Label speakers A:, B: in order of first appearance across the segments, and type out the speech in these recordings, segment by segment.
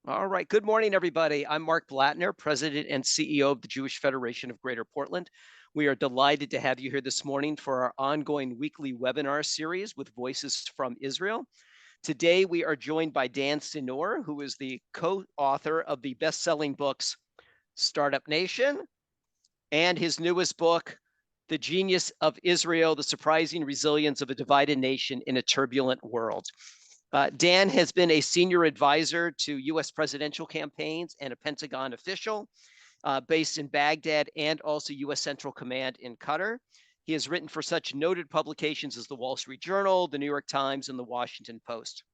A: All right. Good morning, everybody. I'm Mark Blattner, President and CEO of the Jewish Federation of Greater Portland. We are delighted to have you here this morning for our ongoing weekly webinar series with Voices from Israel. Today, we are joined by Dan Senor, who is the co-author of the best-selling books Startup Nation and his newest book, The Genius of Israel, The Surprising Resilience of a Divided Nation in a Turbulent World. Dan has been a senior advisor to U.S. presidential campaigns and a Pentagon official based in Baghdad and also U.S. Central Command in Qatar. He has written for such noted publications as the Wall Street Journal, the New York Times, and the Washington Post.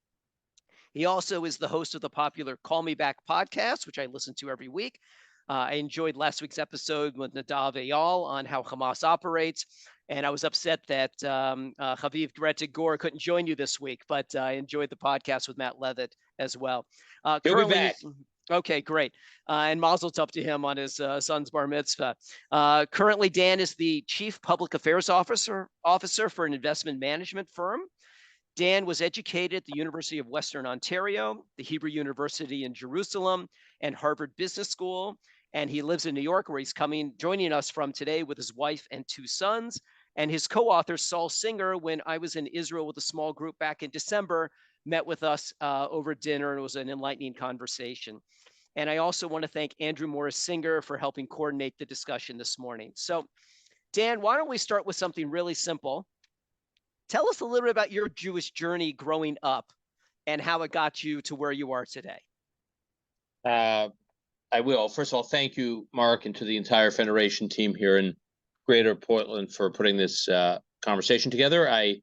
A: He also is the host of the popular Call Me Back podcast, which I listen to every week. I enjoyed last week's episode with Nadav Eyal on how Hamas operates. And I was upset that Haviv Greta Gore couldn't join you this week, but I enjoyed the podcast with Matt Levitt as well.
B: He'll be back.
A: Okay, great. And Mazel tov to him on his son's bar mitzvah. Currently, Dan is the Chief Public Affairs Officer for an investment management firm. Dan was educated at the University of Western Ontario, the Hebrew University in Jerusalem, and Harvard Business School. And he lives in New York, where he's joining us from today with his wife and two sons. And his co-author, Saul Singer, when I was in Israel with a small group back in December, met with us over dinner, and it was an enlightening conversation. And I also want to thank Andrew Morris Singer for helping coordinate the discussion this morning. So, Dan, why don't we start with something really simple? Tell us a little bit about your Jewish journey growing up and how it got you to where you are today.
B: I will. First of all, thank you, Mark, and to the entire Federation team here in Greater Portland for putting this conversation together. I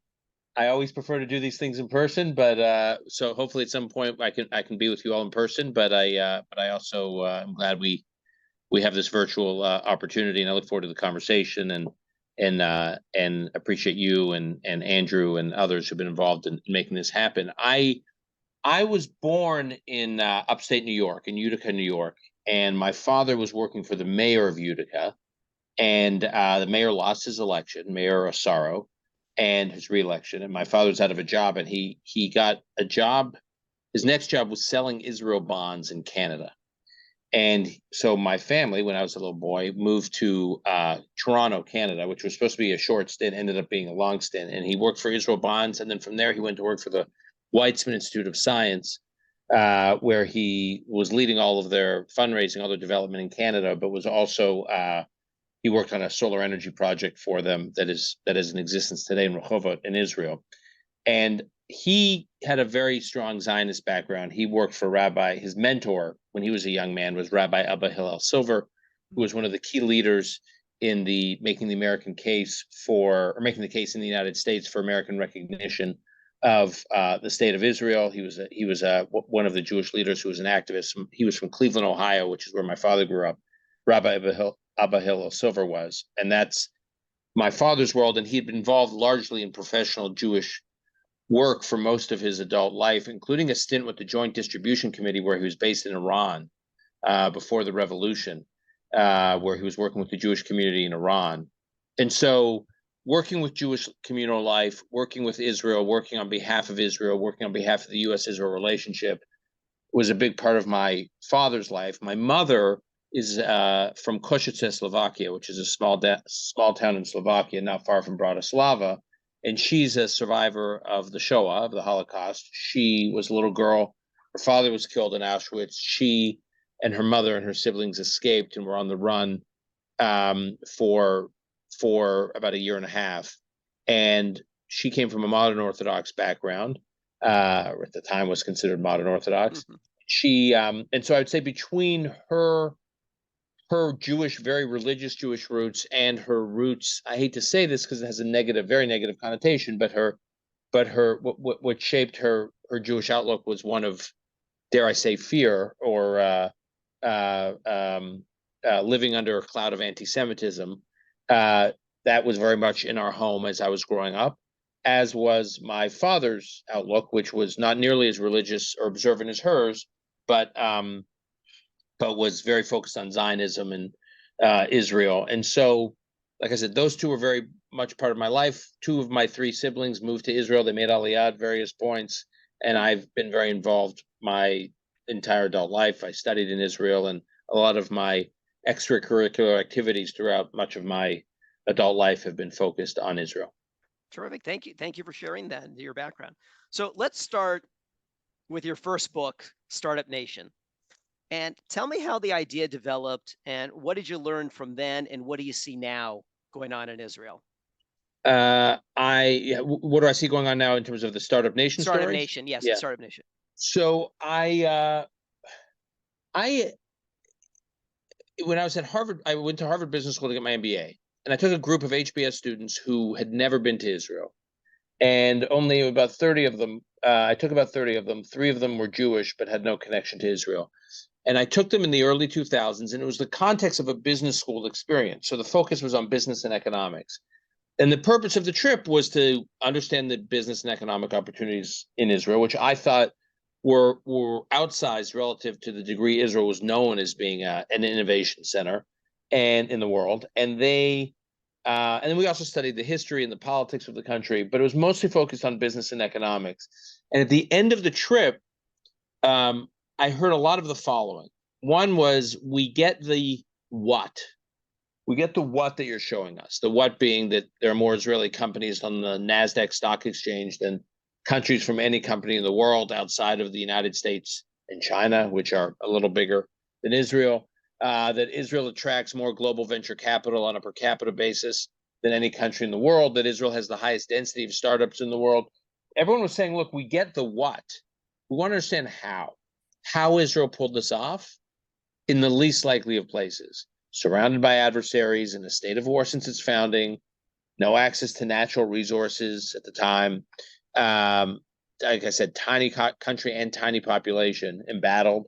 B: always prefer to do these things in person, but so hopefully at some point I can be with you all in person. But I also am glad we have this virtual opportunity, and I look forward to the conversation and appreciate you and Andrew and others who've been involved in making this happen. I was born in upstate New York, in Utica, New York, and my father was working for the mayor of Utica, and the mayor lost his election, Mayor Asaro, and his reelection. And my father was out of a job, and he got a job. His next job was selling Israel bonds in Canada. And so my family, when I was a little boy, moved to Toronto, Canada, which was supposed to be a short stint, ended up being a long stint. And he worked for Israel Bonds. And then from there, he went to work for the Weizmann Institute of Science, where he was leading all of their fundraising, all their development in Canada, but was also, he worked on a solar energy project for them that is in existence today in Rehovot in Israel. And he had a very strong Zionist background. He worked for his mentor when he was a young man was Rabbi Abba Hillel Silver, who was one of the key leaders in making the case in the United States for American recognition of the state of Israel. He was one of the Jewish leaders who was an activist. He was from Cleveland, Ohio, which is where my father grew up. Rabbi Abba Hillel Silver was, and that's my father's world. And he'd been involved largely in professional Jewish work for most of his adult life, including a stint with the Joint Distribution Committee, where he was based in Iran before the revolution, where he was working with the Jewish community in Iran. And so working with Jewish communal life, working with Israel, working on behalf of Israel, working on behalf of the U.S.-Israel relationship was a big part of my father's life. My mother is from Košice, Slovakia, which is a small town in Slovakia, not far from Bratislava. And she's a survivor of the Shoah, of the Holocaust. She was a little girl. Her father was killed in Auschwitz. She and her mother and her siblings escaped and were on the run for about a year and a half. And she came from a modern Orthodox background, or at the time was considered modern Orthodox. Mm-hmm. And so I would say between her Jewish, very religious Jewish roots and her roots, I hate to say this because it has a very negative connotation, but what shaped her Jewish outlook was one of, dare I say, fear or living under a cloud of anti-Semitism. That was very much in our home as I was growing up, as was my father's outlook, which was not nearly as religious or observant as hers, but was very focused on Zionism and Israel. And so, like I said, those two were very much part of my life. Two of my three siblings moved to Israel. They made Aliyah at various points, and I've been very involved my entire adult life. I studied in Israel, and a lot of my extracurricular activities throughout much of my adult life have been focused on Israel.
A: Terrific. Thank you. Thank you for sharing that into your background. So let's start with your first book, Startup Nation. And tell me how the idea developed and what did you learn from then and what do you see now going on in Israel?
B: What do I see going on now in terms of the Startup Nation
A: Startup
B: story?
A: Nation. Yes,
B: Yeah.
A: Startup Nation.
B: So I when I was at Harvard, I went to Harvard Business School to get my MBA, and I took a group of HBS students who had never been to Israel, and only about 30 of them. I took about 30 of them. 3 of them were Jewish but had no connection to Israel. And I took them in the early 2000s, and it was the context of a business school experience. So the focus was on business and economics. And the purpose of the trip was to understand the business and economic opportunities in Israel, which I thought were outsized relative to the degree Israel was known as being an innovation center and in the world. And then we also studied the history and the politics of the country, but it was mostly focused on business and economics. And at the end of the trip, I heard a lot of the following. One was, we get the what. We get the what that you're showing us. The what being that there are more Israeli companies on the NASDAQ stock exchange than countries from any company in the world outside of the United States and China, which are a little bigger than Israel. That Israel attracts more global venture capital on a per capita basis than any country in the world. That Israel has the highest density of startups in the world. Everyone was saying, look, we get the what. We want to understand how Israel pulled this off in the least likely of places, surrounded by adversaries, in a state of war since its founding, no access to natural resources at the time. Like I said, tiny country and tiny population, embattled.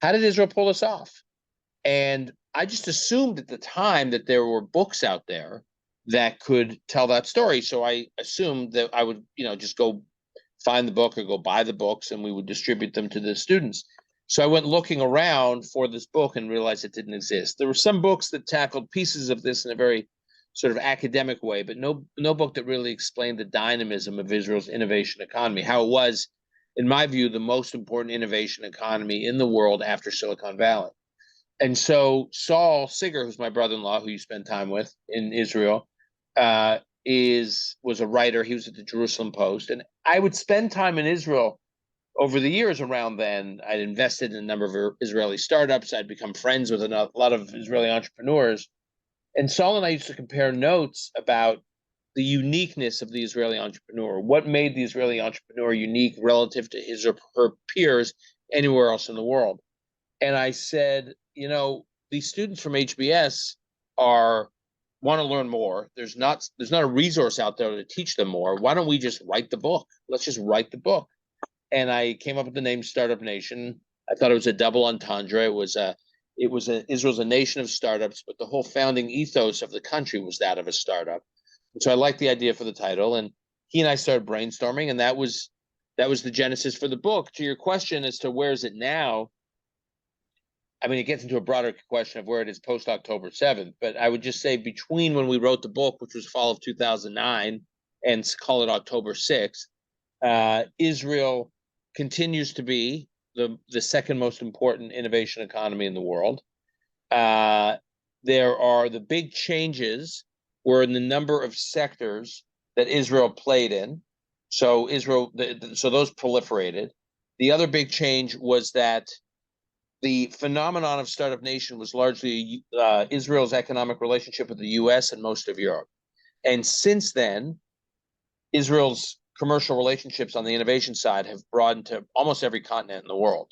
B: How did Israel pull this off? And I just assumed at the time that there were books out there that could tell that story. So I assumed that I would, just go find the book or go buy the books, and we would distribute them to the students. So I went looking around for this book and realized it didn't exist. There were some books that tackled pieces of this in a very sort of academic way, but no book that really explained the dynamism of Israel's innovation economy, how it was, in my view, the most important innovation economy in the world after Silicon Valley. And so Saul Sigger, who's my brother-in-law, who you spend time with in Israel, was a writer. He was at the Jerusalem Post, and I would spend time in Israel over the years. Around then, I'd invested in a number of Israeli startups. I'd become friends with a lot of Israeli entrepreneurs, and Saul and I used to compare notes about the uniqueness of the Israeli entrepreneur. What made the Israeli entrepreneur unique relative to his or her peers anywhere else in the world? And I said, these students from HBS want to learn more. There's not a resource out there to teach them more. Why don't we just write the book? Let's just write the book. And I came up with the name Startup Nation. I thought it was a double entendre. Israel's a nation of startups, but the whole founding ethos of the country was that of a startup. And so I liked the idea for the title, and he and I started brainstorming, and that was the genesis for the book. To your question as to where is it now, I mean, it gets into a broader question of where it is post October 7th, but I would just say between when we wrote the book, which was fall of 2009, and call it October 6th, Israel continues to be the second most important innovation economy in the world. There are the big changes were in the number of sectors that Israel played in. So so those proliferated. The other big change was that the phenomenon of Startup Nation was largely Israel's economic relationship with the U.S. and most of Europe. And since then, Israel's commercial relationships on the innovation side have broadened to almost every continent in the world.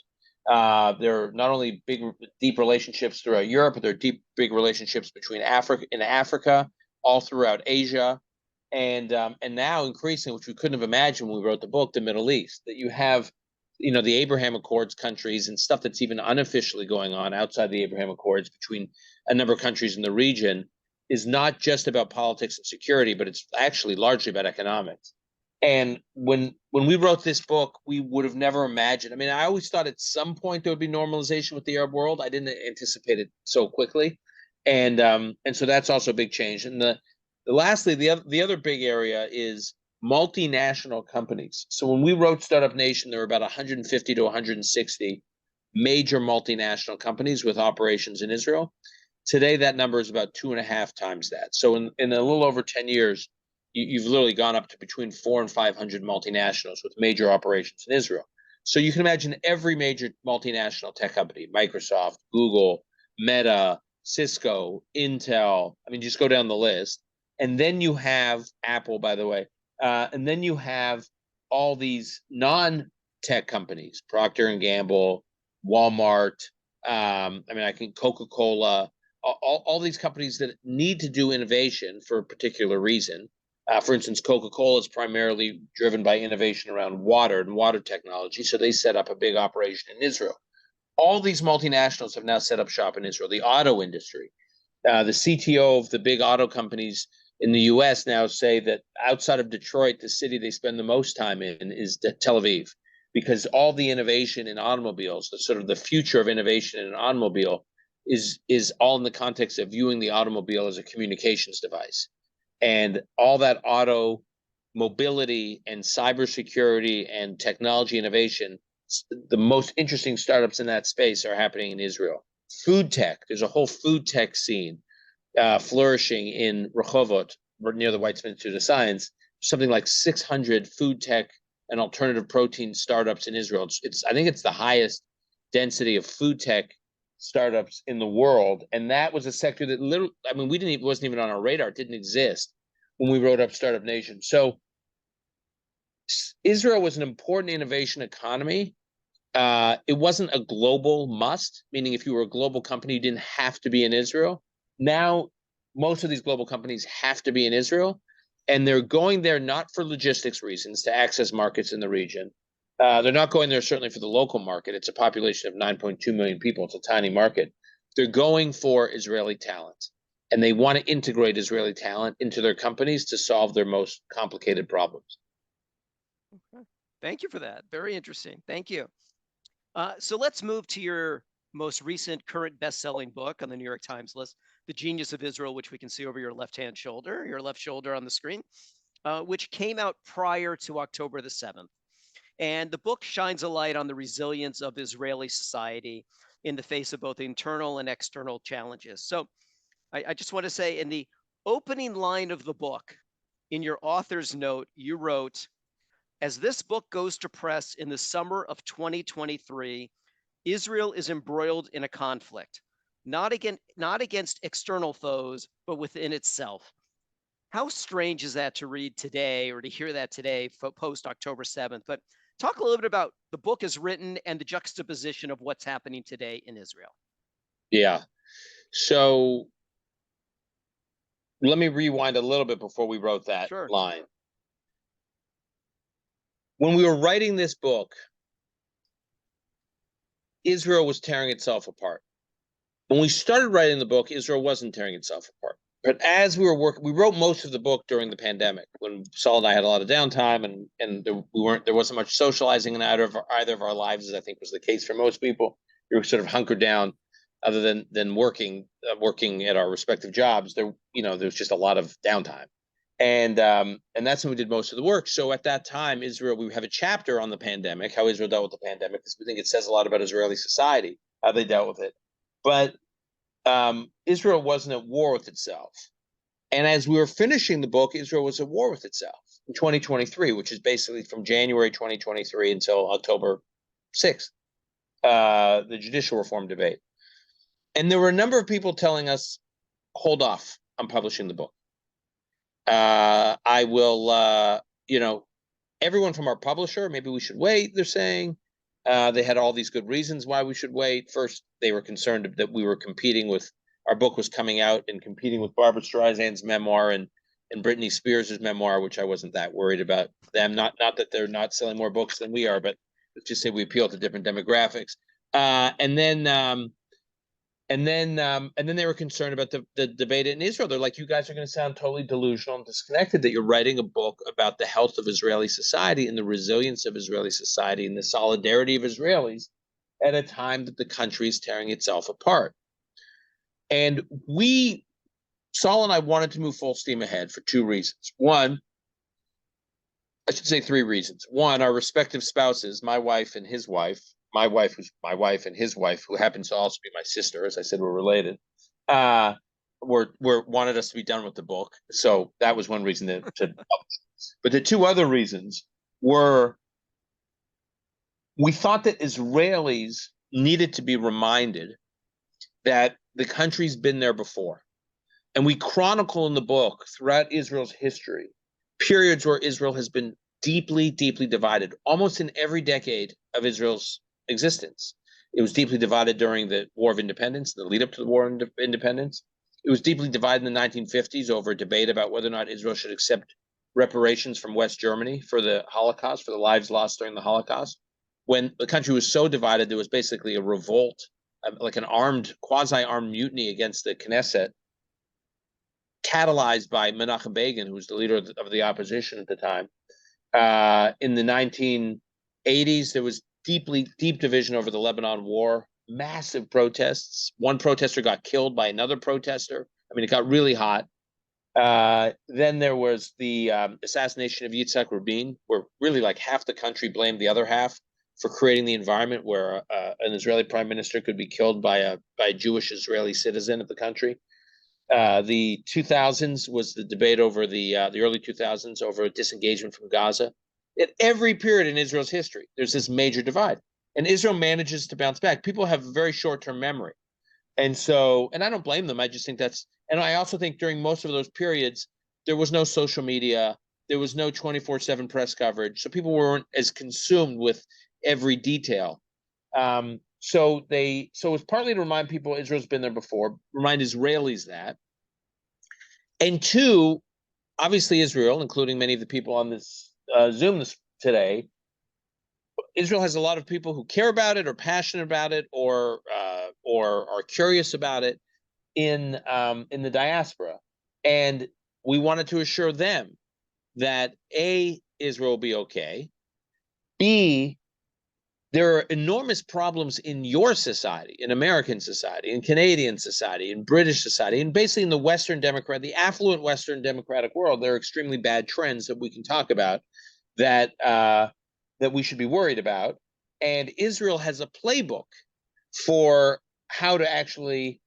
B: There are not only big, deep relationships throughout Europe, but there are big relationships between Africa, all throughout Asia, and now increasing, which we couldn't have imagined when we wrote the book, the Middle East. That you have, the Abraham Accords countries and stuff that's even unofficially going on outside the Abraham Accords between a number of countries in the region is not just about politics and security, but it's actually largely about economics. And when we wrote this book, we would have never imagined. I mean, I always thought at some point there would be normalization with the Arab world. I didn't anticipate it so quickly, and so that's also a big change. And lastly, the other big area is multinational companies. So when we wrote Startup Nation, there were about 150 to 160 major multinational companies with operations in Israel. Today, that number is about 2.5 times that. So in a little over 10 years, you've literally gone up to between 400 and 500 multinationals with major operations in Israel. So you can imagine every major multinational tech company, Microsoft, Google, Meta, Cisco, Intel. I mean, just go down the list. And then you have Apple, by the way. And then you have all these non-tech companies, Procter and Gamble, Walmart. I can Coca-Cola, all these companies that need to do innovation for a particular reason. For instance, Coca-Cola is primarily driven by innovation around water and water technology. So they set up a big operation in Israel. All these multinationals have now set up shop in Israel. The auto industry, the CTO of the big auto companies in the US now say that outside of Detroit, the city they spend the most time in is Tel Aviv, because all the innovation in automobiles, the sort of the future of innovation in an automobile, is all in the context of viewing the automobile as a communications device. And all that auto mobility and cybersecurity and technology innovation, the most interesting startups in that space are happening in Israel. Food tech, there's a whole food tech scene flourishing in Rehovot, near the Weizmann Institute of Science. Something like 600 food tech and alternative protein startups in Israel. I think it's the highest density of food tech startups in the world, and that was a sector that literally, it wasn't even on our radar. It didn't exist when we wrote up Startup Nation. So Israel was an important innovation economy. It wasn't a global must, meaning if you were a global company, you didn't have to be in Israel. Now, most of these global companies have to be in Israel, and they're going there not for logistics reasons to access markets in the region. They're not going there certainly for the local market. It's a population of 9.2 million people. It's a tiny market. They're going for Israeli talent, and they want to integrate Israeli talent into their companies to solve their most complicated problems.
A: Okay. Thank you for that. Very interesting. Thank you. So let's move to your most recent current best-selling book on the New York Times list, The Genius of Israel, which we can see over your left shoulder on the screen, which came out prior to October the 7th. And the book shines a light on the resilience of Israeli society in the face of both internal and external challenges. So I just want to say, in the opening line of the book, in your author's note, you wrote, "As this book goes to press in the summer of 2023, Israel is embroiled in a conflict, not against external foes, but within itself." How strange is that to read today, or to hear that today, post October 7th? But talk a little bit about the book as written and the juxtaposition of what's happening today in Israel.
B: Yeah. So let me rewind a little bit before we wrote that line. When we were writing this book, Israel was tearing itself apart. When we started writing the book, Israel wasn't tearing itself apart. But as we were working, we wrote most of the book during the pandemic, when Saul and I had a lot of downtime, and there wasn't much socializing in either of our lives, as I think was the case for most people. We were sort of hunkered down, other than working at our respective jobs. There was just a lot of downtime, and that's when we did most of the work. So at that time, Israel, we have a chapter on the pandemic, how Israel dealt with the pandemic, because we think it says a lot about Israeli society, how they dealt with it. But Israel wasn't at war with itself. And as we were finishing the book, Israel was at war with itself in 2023, which is basically from January 2023 until October 6th, the judicial reform debate. And there were a number of people telling us, hold off on publishing the book. I will, everyone from our publisher, maybe we should wait, they're saying. They had all these good reasons why we should wait. First, they were concerned that we were competing with, our book was coming out and competing with Barbara Streisand's memoir and Britney Spears' memoir, which I wasn't that worried about them. Not that they're not selling more books than we are, but let's just say we appeal to different demographics. And then they were concerned about the debate in Israel. They're like, you guys are going to sound totally delusional and disconnected that you're writing a book about the health of Israeli society and the resilience of Israeli society and the solidarity of Israelis at a time that the country is tearing itself apart. And Saul and I wanted to move full steam ahead for two reasons. One, I should say three reasons. One, our respective spouses, my wife and his wife, my wife, who's my wife, and his wife, who happens to also be my sister, as I said, we're related, were wanted us to be done with the book. So that was one reason to but the two other reasons were we thought that Israelis needed to be reminded that the country's been there before. And we chronicle in the book throughout Israel's history periods where Israel has been deeply, deeply divided, almost in every decade of Israel's existence. It was deeply divided during the War of Independence, the lead up to the War of Independence. It was deeply divided in the 1950s over a debate about whether or not Israel should accept reparations from West Germany for the Holocaust, for the lives lost during the Holocaust. When the country was so divided, there was basically a revolt, like an armed, quasi-armed mutiny against the Knesset, catalyzed by Menachem Begin, who was the leader of the opposition at the time. In the 1980s, there was deep division over the Lebanon War, massive protests. One protester got killed by another protester. I mean, it got really hot. Then there was the assassination of Yitzhak Rabin, where really like half the country blamed the other half for creating the environment where an Israeli prime minister could be killed by a Jewish Israeli citizen of the country. The 2000s was the debate over the early 2000s over disengagement from Gaza. At every period in Israel's history, there's this major divide, and Israel manages to bounce back. People have very short-term memory, and I don't blame them. I just think and I also think during most of those periods, there was no social media, there was no 24/7 press coverage, so people weren't as consumed with every detail. So it's partly to remind people Israel's been there before, remind Israelis that. And two, obviously Israel, including many of the people on this Zoom today, Israel has a lot of people who care about it or passionate about it or are curious about it in the diaspora. And we wanted to assure them that A, Israel will be okay, B, there are enormous problems in your society, in American society, in Canadian society, in British society, and basically in the affluent Western democratic world. There are extremely bad trends that we can talk about that we should be worried about. And Israel has a playbook for how to actually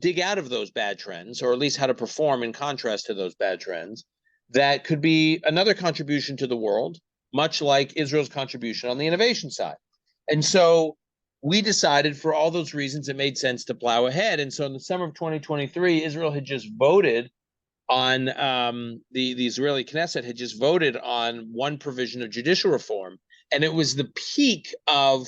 B: dig out of those bad trends, or at least how to perform in contrast to those bad trends. That could be another contribution to the world, much like Israel's contribution on the innovation side. And so we decided for all those reasons it made sense to plow ahead. And so in the summer of 2023, Israel had just voted on the Israeli Knesset had just voted on one provision of judicial reform. And it was the peak of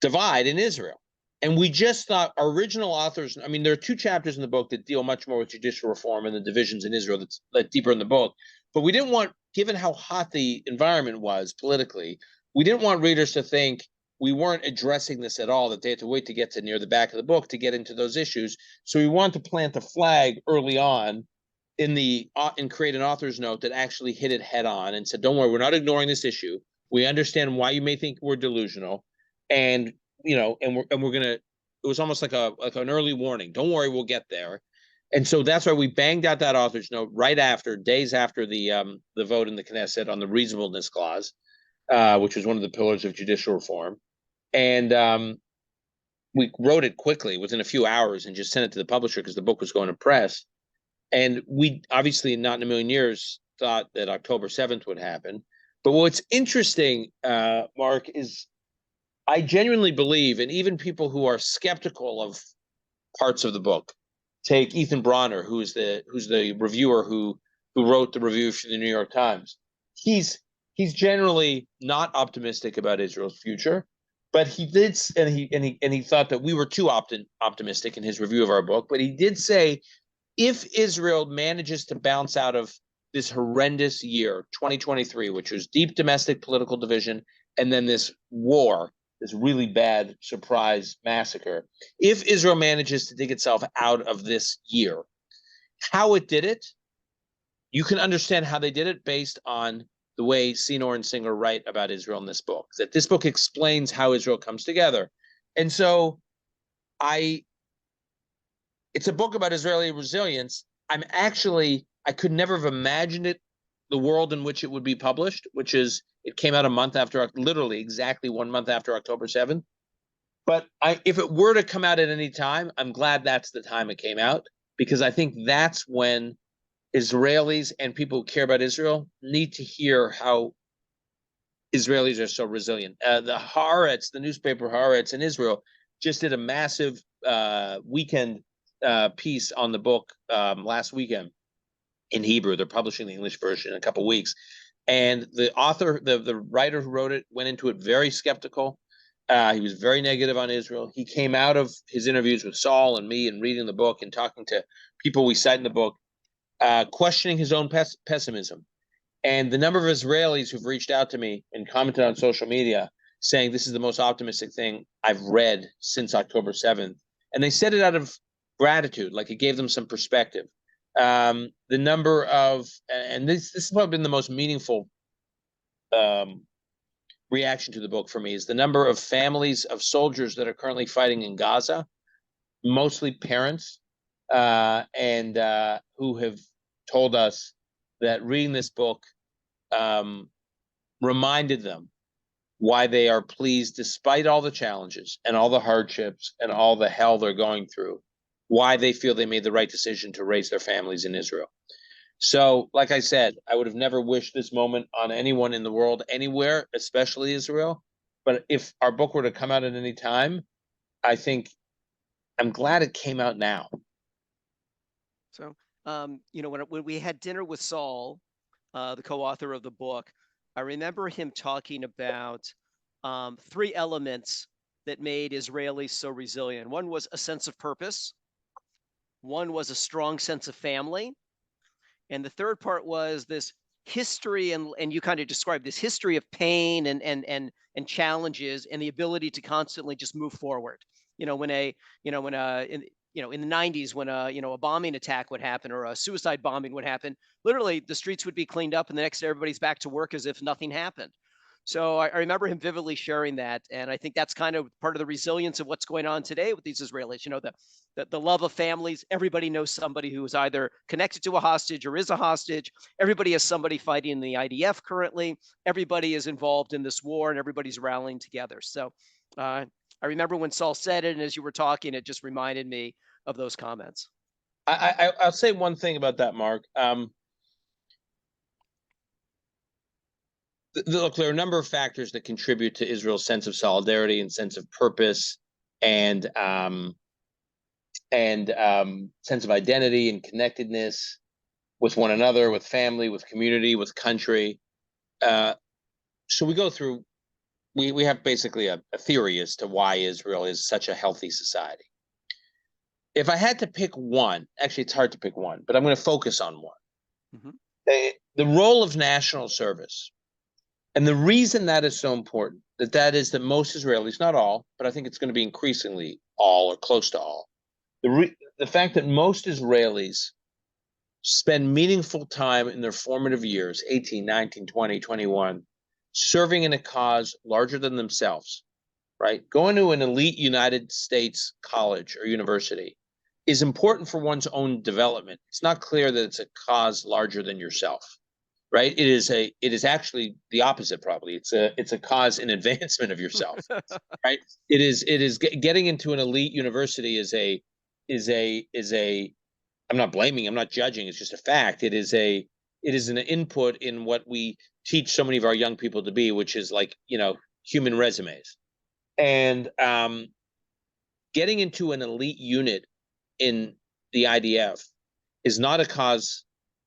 B: divide in Israel. And we just thought our original authors, I mean, there are two chapters in the book that deal much more with judicial reform and the divisions in Israel that's deeper in the book. But we didn't want, given how hot the environment was politically, we didn't want readers to think we weren't addressing this at all, that they had to wait to get to near the back of the book to get into those issues. So we wanted to plant a flag early on and create an author's note that actually hit it head on and said, don't worry, we're not ignoring this issue. We understand why you may think we're delusional. And we're gonna. It was almost like an early warning. Don't worry, we'll get there. And so that's why we banged out that author's note days after the vote in the Knesset on the reasonableness clause, which was one of the pillars of judicial reform. And we wrote it quickly within a few hours and just sent it to the publisher because the book was going to press. And we obviously, not in a million years, thought that October 7th would happen. But what's interesting, Mark, is I genuinely believe, and even people who are skeptical of parts of the book, take Ethan Bronner, who's the reviewer who wrote the review for the New York Times. He's generally not optimistic about Israel's future, but he did, and he thought that we were too optimistic in his review of our book. But he did say, if Israel manages to bounce out of this horrendous year, 2023, which was deep domestic political division, and then this war, this really bad surprise massacre, if Israel manages to dig itself out of this year, how it did it, you can understand how they did it based on the way Senor and Singer write about Israel in this book. That this book explains how Israel comes together. And so it's a book about Israeli resilience. I could never have imagined it the world in which it would be published, which is it came out a month after, literally exactly 1 month after October 7th. But if it were to come out at any time, I'm glad that's the time it came out, because I think that's when Israelis and people who care about Israel need to hear how Israelis are so resilient. The Haaretz, the newspaper Haaretz in Israel, just did a massive weekend piece on the book last weekend in Hebrew. They're publishing the English version in a couple weeks. And the author, the writer who wrote it, went into it very skeptical. He was very negative on Israel. He came out of his interviews with Saul and me and reading the book and talking to people we cite in the book, questioning his own pessimism. And the number of Israelis who've reached out to me and commented on social media saying this is the most optimistic thing I've read since October 7th. And they said it out of gratitude, like it gave them some perspective. The number of, and this has probably been the most meaningful reaction to the book for me, is the number of families of soldiers that are currently fighting in Gaza, mostly parents, and who have told us that reading this book reminded them why they are pleased, despite all the challenges and all the hardships and all the hell they're going through, why they feel they made the right decision to raise their families in Israel. So, like I said, I would have never wished this moment on anyone in the world, anywhere, especially Israel. But if our book were to come out at any time, I think I'm glad it came out now.
A: So, when we had dinner with Saul, the co-author of the book, I remember him talking about three elements that made Israelis so resilient. One was a sense of purpose. One was a strong sense of family. And the third part was this history, and you kind of described this history of pain and challenges, and the ability to constantly just move forward. In the 90s, when a bombing attack would happen or a suicide bombing would happen, literally the streets would be cleaned up and the next day everybody's back to work as if nothing happened. So I remember him vividly sharing that, and I think that's kind of part of the resilience of what's going on today with these Israelis. The love of families. Everybody knows somebody who is either connected to a hostage or is a hostage. Everybody has somebody fighting in the IDF currently. Everybody is involved in this war, and everybody's rallying together. So I remember when Saul said it, and as you were talking, it just reminded me of those comments.
B: I'll say one thing about that, Mark. Look, there are a number of factors that contribute to Israel's sense of solidarity and sense of purpose and sense of identity and connectedness with one another, with family, with community, with country. So we go through, we have basically a theory as to why Israel is such a healthy society. If I had to pick one, actually it's hard to pick one, but I'm going to focus on one. Mm-hmm. The role of national service. And the reason that is so important, that is that most Israelis, not all, but I think it's going to be increasingly all or close to all, the fact that most Israelis spend meaningful time in their formative years, 18, 19, 20, 21, serving in a cause larger than themselves, right? Going to an elite United States college or university is important for one's own development. It's not clear that it's a cause larger than yourself. Right? It is actually the opposite, probably. It's a cause in advancement of yourself, right? It is getting into an elite university is a I'm not blaming, I'm not judging, it's just a fact. It is an input in what we teach so many of our young people to be, which is like, human resumes. And getting into an elite unit in the IDF is not a cause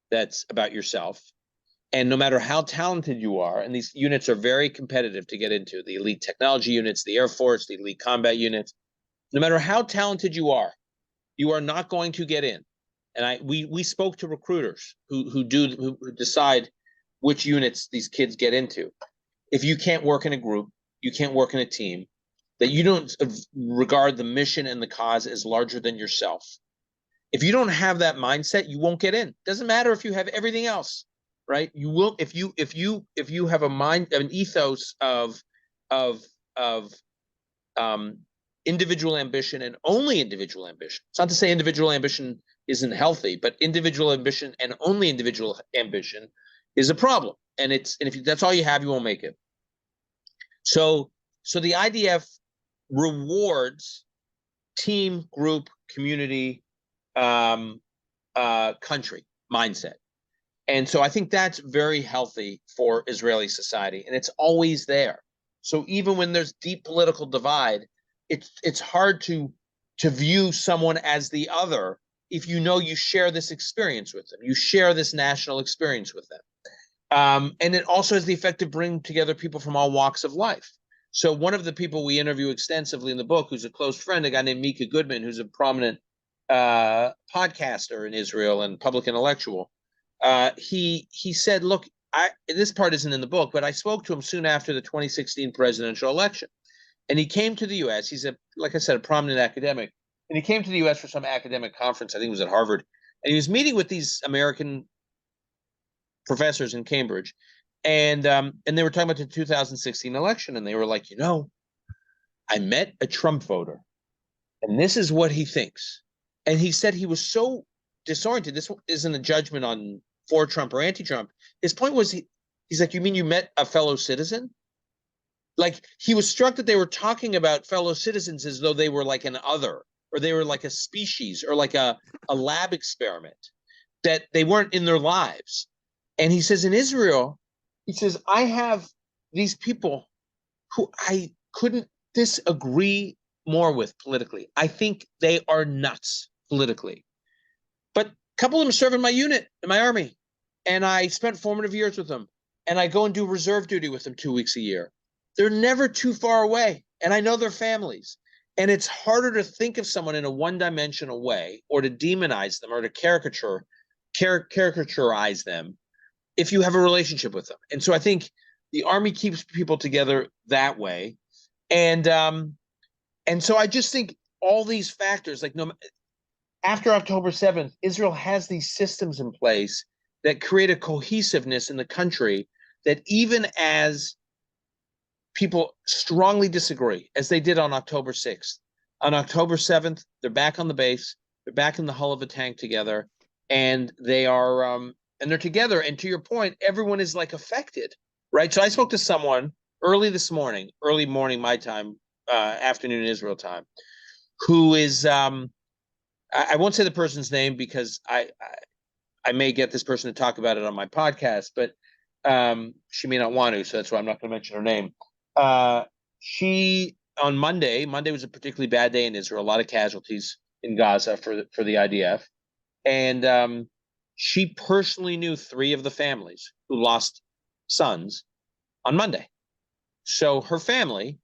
B: that's about yourself. And no matter how talented you are, and these units are very competitive to get into, the elite technology units, the Air Force, the elite combat units, no matter how talented you are not going to get in. And we spoke to recruiters who decide which units these kids get into. If you can't work in a group, you can't work in a team, that you don't regard the mission and the cause as larger than yourself. If you don't have that mindset, you won't get in. Doesn't matter if you have everything else. Right, you will if you have a mind, an ethos of individual ambition and only individual ambition. It's not to say individual ambition isn't healthy, but individual ambition and only individual ambition is a problem. And if that's all you have, you won't make it. So the IDF rewards team, group, community, country mindset. And so I think that's very healthy for Israeli society, and it's always there. So even when there's deep political divide, it's hard to view someone as the other if you know you share this experience with them, you share this national experience with them. And it also has the effect of bringing together people from all walks of life. So one of the people we interview extensively in the book, who's a close friend, a guy named Mika Goodman, who's a prominent podcaster in Israel and public intellectual, he said, "Look, this part isn't in the book, but I spoke to him soon after the 2016 presidential election, and he came to the U.S. He's like I said, a prominent academic, and he came to the U.S. for some academic conference. I think it was at Harvard, and he was meeting with these American professors in Cambridge, and they were talking about the 2016 election, and they were like, I met a Trump voter, and this is what he thinks." And he said he was so disoriented. This isn't a judgment on for Trump or anti-Trump. His point was he's like, "You mean you met a fellow citizen?" Like, he was struck that they were talking about fellow citizens as though they were like an other, or they were like a species, or like a lab experiment, that they weren't in their lives. And he says, in Israel, he says, I have these people who I couldn't disagree more with politically. I think they are nuts politically. But a couple of them serve in my unit, in my army. And I spent formative years with them. And I go and do reserve duty with them 2 weeks a year. They're never too far away. And I know their families. And it's harder to think of someone in a one-dimensional way, or to demonize them, or to caricaturize them, if you have a relationship with them. And so I think the army keeps people together that way. And so I just think all these factors, like, after October 7th, Israel has these systems in place that create a cohesiveness in the country, that even as people strongly disagree, as they did on October 6th, on October 7th, they're back on the base, they're back in the hull of a tank together, and they are and they're together. And to your point, everyone is like affected, right? So I spoke to someone early morning my time, afternoon Israel time, who is I won't say the person's name because I may get this person to talk about it on my podcast, but she may not want to, so that's why I'm not going to mention her name. She on Monday was a particularly bad day in Israel, a lot of casualties in Gaza for the IDF, and she personally knew 3 of the families who lost sons on Monday. So her family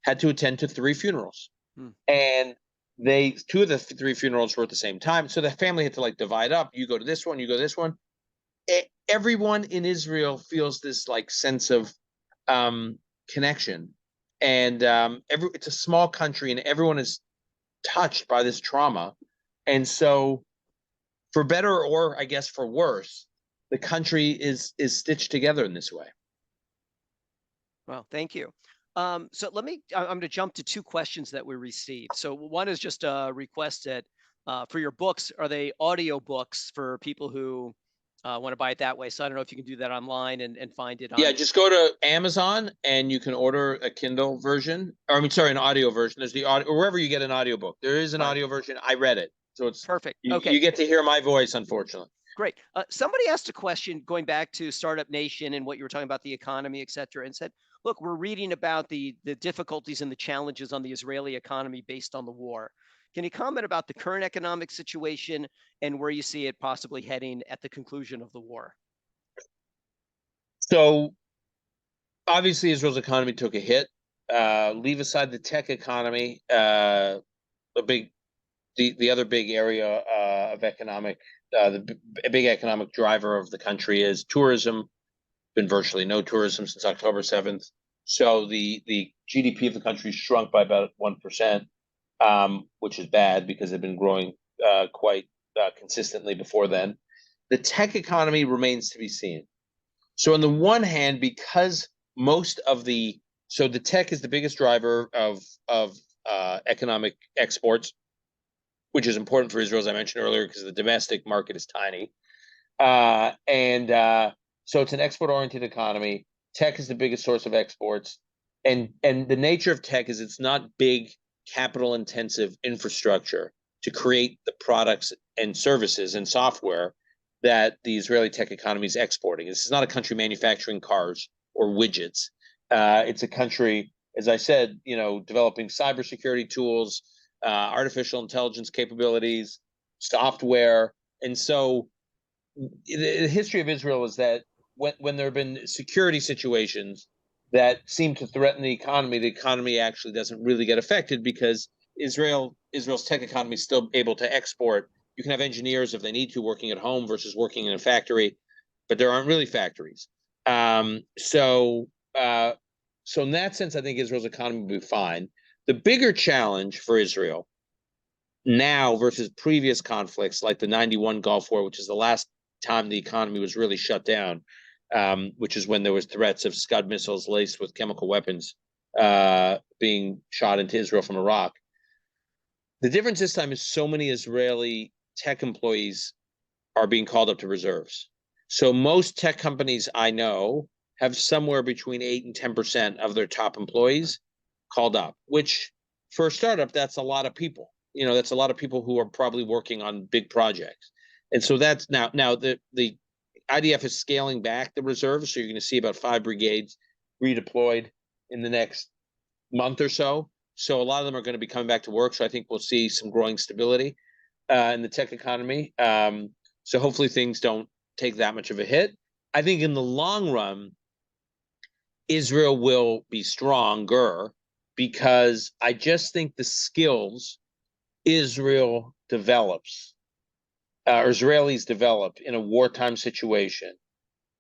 B: had to attend to 3 funerals. And 2 of the 3 funerals were at the same time. So the family had to like divide up. You go to this one, you go to this one. Everyone in Israel feels this like sense of connection. And it's a small country, and everyone is touched by this trauma. And so, for better, or I guess for worse, the country is stitched together in this way.
A: Well, thank you. So I'm going to jump to 2 questions that we received. So one is just a request that for your books, are they audio books for people who want to buy it that way? So I don't know if you can do that online and find it on.
B: Yeah, just go to Amazon and you can order a Kindle version. Or, I mean, sorry, an audio version. There's the audio, or wherever you get an audiobook. There is an audio version. I read it. So it's
A: perfect.
B: Okay. You get to hear my voice, unfortunately.
A: Great. Somebody asked a question going back to Startup Nation and what you were talking about, the economy, et cetera, and said, look, we're reading about the difficulties and the challenges on the Israeli economy based on the war. Can you comment about the current economic situation and where you see it possibly heading at the conclusion of the war?
B: So obviously Israel's economy took a hit. Leave aside the tech economy, the other big area of economic, the big economic driver of the country is tourism. Been virtually no tourism since October 7th. So the GDP of the country shrunk by about 1%, which is bad because they've been growing quite consistently before then. The tech economy remains to be seen. So on the one hand, because the tech is the biggest driver of economic exports, which is important for Israel, as I mentioned earlier, because the domestic market is tiny. So it's an export-oriented economy. Tech is the biggest source of exports, and the nature of tech is it's not big capital-intensive infrastructure to create the products and services and software that the Israeli tech economy is exporting. This is not a country manufacturing cars or widgets. It's a country, as I said, developing cybersecurity tools, artificial intelligence capabilities, software. And so the history of Israel is that when there have been security situations that seem to threaten the economy actually doesn't really get affected because Israel's tech economy is still able to export. You can have engineers if they need to working at home versus working in a factory, but there aren't really factories. So in that sense, I think Israel's economy will be fine. The bigger challenge for Israel now versus previous conflicts like the 91 Gulf War, which is the last time the economy was really shut down, which is when there was threats of Scud missiles laced with chemical weapons being shot into Israel from Iraq. The difference this time is so many Israeli tech employees are being called up to reserves. So most tech companies I know have somewhere between 8 and 10% of their top employees called up, which for a startup, that's a lot of people. That's a lot of people who are probably working on big projects. And so that's now the IDF is scaling back the reserves. So you're going to see about 5 brigades redeployed in the next month or so. So a lot of them are going to be coming back to work. So I think we'll see some growing stability in the tech economy. So hopefully things don't take that much of a hit. I think in the long run, Israel will be stronger because I just think the skills Israel develops, or Israelis develop in a wartime situation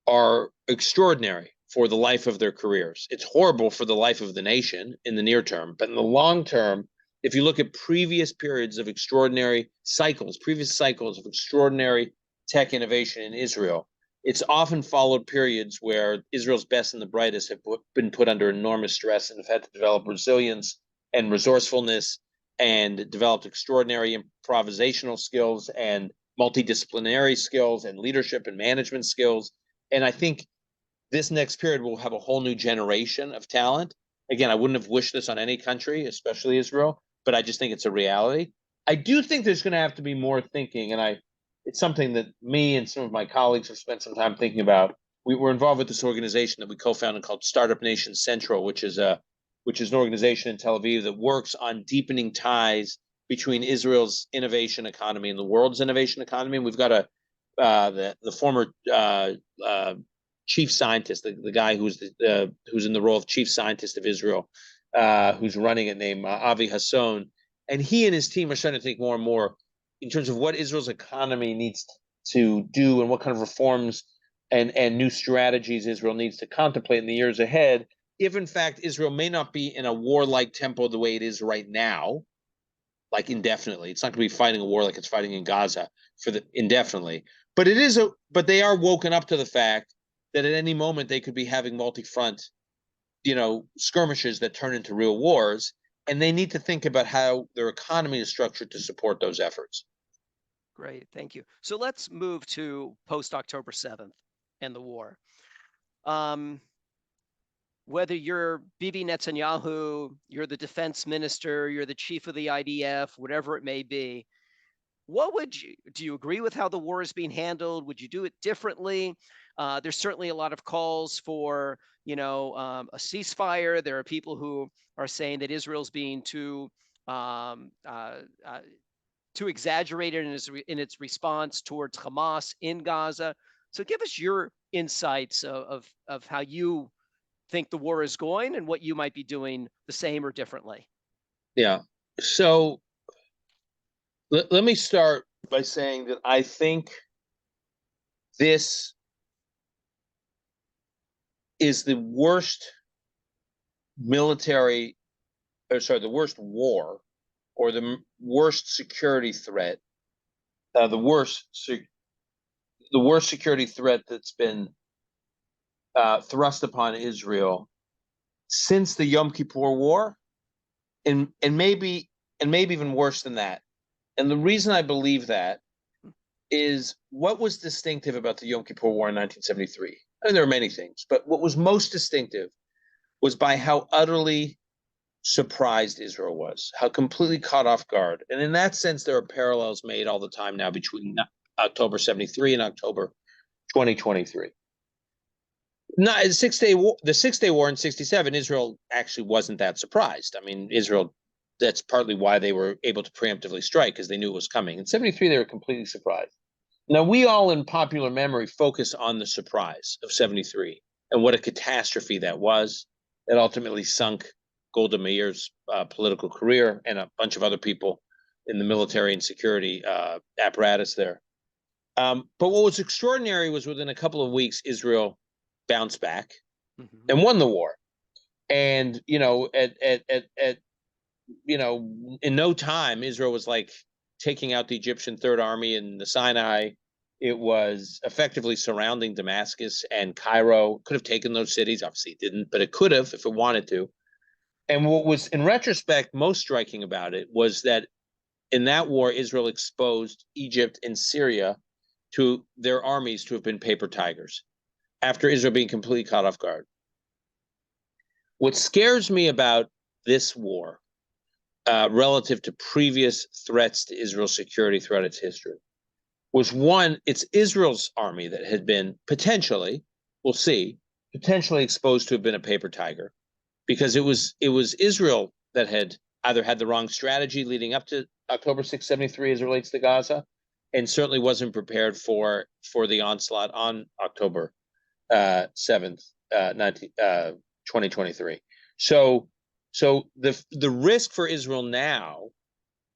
B: are extraordinary for the life of their careers. It's horrible for the life of the nation in the near term, but in the long term, if you look at previous periods of extraordinary cycles, previous cycles of extraordinary tech innovation in Israel, it's often followed periods where Israel's best and the brightest have been put under enormous stress and have had to develop resilience and resourcefulness and developed extraordinary improvisational skills and multidisciplinary skills and leadership and management skills. And I think this next period will have a whole new generation of talent. Again, I wouldn't have wished this on any country, especially Israel, but I just think it's a reality. I do think there's going to have to be more thinking, and it's something that me and some of my colleagues have spent some time thinking about. We're involved with this organization that we co-founded called Startup Nation Central, which is an organization in Tel Aviv that works on deepening ties between Israel's innovation economy and the world's innovation economy. And we've got the former chief scientist, the guy who's in the role of chief scientist of Israel, who's running it, named Avi Hasson, and he and his team are starting to think more and more in terms of what Israel's economy needs to do and what kind of reforms and new strategies Israel needs to contemplate in the years ahead. If in fact Israel may not be in a warlike tempo the way it is right now, like indefinitely, it's not going to be fighting a war like it's fighting in Gaza for the indefinitely, but but they are woken up to the fact that at any moment they could be having multi-front, skirmishes that turn into real wars, and they need to think about how their economy is structured to support those efforts.
A: Great, thank you. So let's move to post-October 7th and the war. Whether you're Bibi Netanyahu, you're the defense minister, you're the chief of the IDF, whatever it may be, do you agree with how the war is being handled? Would you do it differently? There's certainly a lot of calls for, a ceasefire. There are people who are saying that Israel's being too exaggerated in its response towards Hamas in Gaza. So give us your insights of how you think the war is going and what you might be doing the same or differently.
B: Yeah. So let me start by saying that I think this is the worst the worst war or the worst security threat, the worst security threat that's been thrust upon Israel since the Yom Kippur War, and maybe even worse than that. And the reason I believe that is what was distinctive about the Yom Kippur War in 1973. and there are many things, but what was most distinctive was by how utterly surprised Israel was, how completely caught off guard. And in that sense, there are parallels made all the time now between October 73 and October 2023. Not the 6 Day War, the 6 Day War in 67, Israel actually wasn't that surprised. I mean, Israel, that's partly why they were able to preemptively strike, because they knew it was coming. In 73, they were completely surprised. Now, we all in popular memory focus on the surprise of 73 and what a catastrophe that was. That ultimately sunk Golda Meir's political career and a bunch of other people in the military and security apparatus there. But what was extraordinary was within a couple of weeks, Israel bounced back and won the war. And, you know, in no time, Israel was like taking out the Egyptian Third Army in the Sinai. It was effectively surrounding Damascus and Cairo. Could have taken those cities. Obviously, it didn't, but it could have if it wanted to. And what was, in retrospect, most striking about it was that in that war, Israel exposed Egypt and Syria to their armies to have been paper tigers after Israel being completely caught off guard. What scares me about this war relative to previous threats to Israel's security throughout its history was, one, it's Israel's army that had been potentially, we'll see, potentially exposed to have been a paper tiger, because it was Israel that had either had the wrong strategy leading up to October 6, 73 as it relates to Gaza, and certainly wasn't prepared for the onslaught on October 7th, 2023. So the risk for Israel now,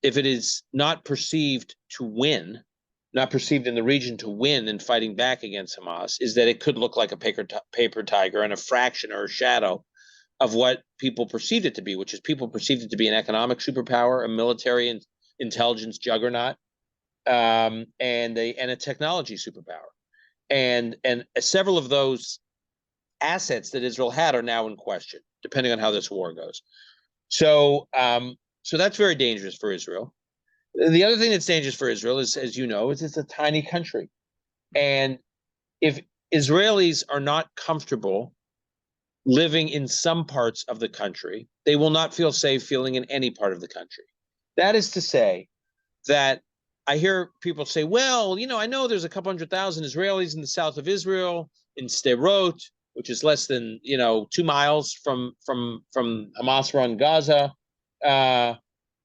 B: if it is not perceived to win, not perceived in the region to win in fighting back against Hamas, is that it could look like a paper tiger and a fraction or a shadow of what people perceived it to be, which is people perceived it to be an economic superpower, a military and intelligence juggernaut, and a technology superpower. And several of those assets that Israel had are now in question, depending on how this war goes. So that's very dangerous for Israel. The other thing that's dangerous for Israel is, as you know, is it's a tiny country. And if Israelis are not comfortable living in some parts of the country, they will not feel safe feeling in any part of the country. That is to say that I hear people say, well, you know, I know there's a couple 100,000 Israelis in the south of Israel, in Sderot, which is less than, 2 miles from Hamas-run Gaza.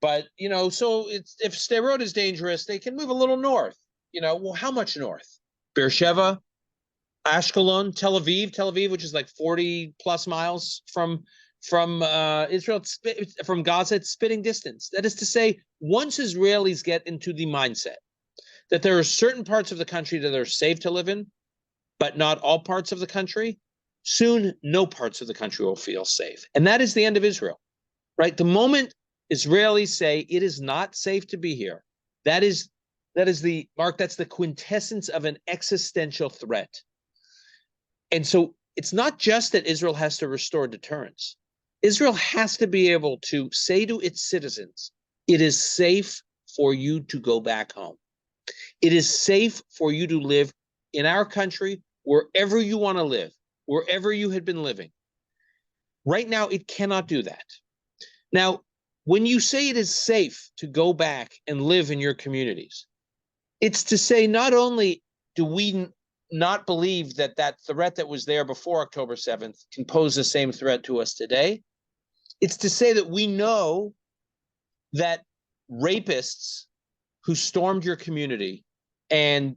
B: But, so if Sderot is dangerous, they can move a little north. Well, how much north? Beersheba, Ashkelon, Tel Aviv, which is like 40 plus miles from Israel, from Gaza, it's spitting distance. That is to say, once Israelis get into the mindset that there are certain parts of the country that are safe to live in, but not all parts of the country, soon no parts of the country will feel safe. And that is the end of Israel, right? The moment Israelis say it is not safe to be here, that's the quintessence of an existential threat. And so it's not just that Israel has to restore deterrence. Israel has to be able to say to its citizens, it is safe for you to go back home. It is safe for you to live in our country, wherever you want to live, wherever you had been living. Right now, it cannot do that. Now, when you say it is safe to go back and live in your communities, it's to say not only do we not believe that threat that was there before October 7th can pose the same threat to us today, it's to say that we know that rapists who stormed your community and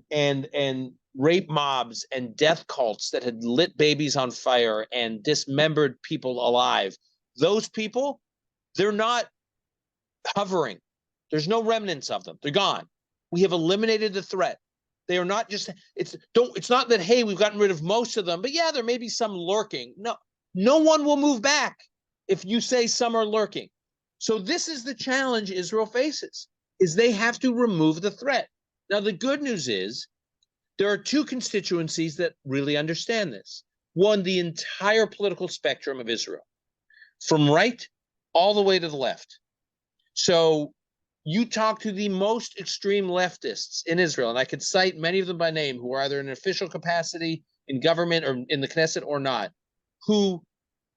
B: rape mobs and death cults that had lit babies on fire and dismembered people alive, those people, they're not hovering. There's no remnants of them. They're gone. We have eliminated the threat. They are not just, it's not that, hey, we've gotten rid of most of them, but yeah, there may be some lurking. No one will move back if you say some are lurking. So this is the challenge Israel faces, is they have to remove the threat. Now, the good news is there are two constituencies that really understand this. One, the entire political spectrum of Israel, from right all the way to the left. So you talk to the most extreme leftists in Israel, and I could cite many of them by name, who are either in an official capacity in government or in the Knesset or not, who,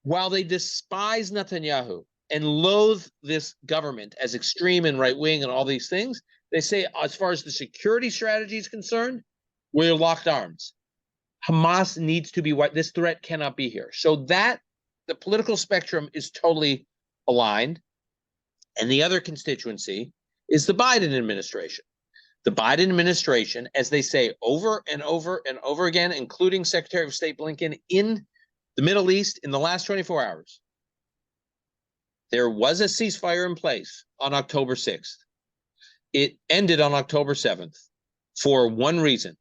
B: while they despise Netanyahu and loathe this government as extreme and right wing and all these things, they say, as far as the security strategy is concerned, we're locked arms. Hamas needs to be white. This threat cannot be here. So that the political spectrum is totally aligned. And the other constituency is the Biden administration. The Biden administration, as they say over and over and over again, including Secretary of State Blinken in the Middle East in the last 24 hours, there was a ceasefire in place on October 6th. It ended on October 7th for one reason,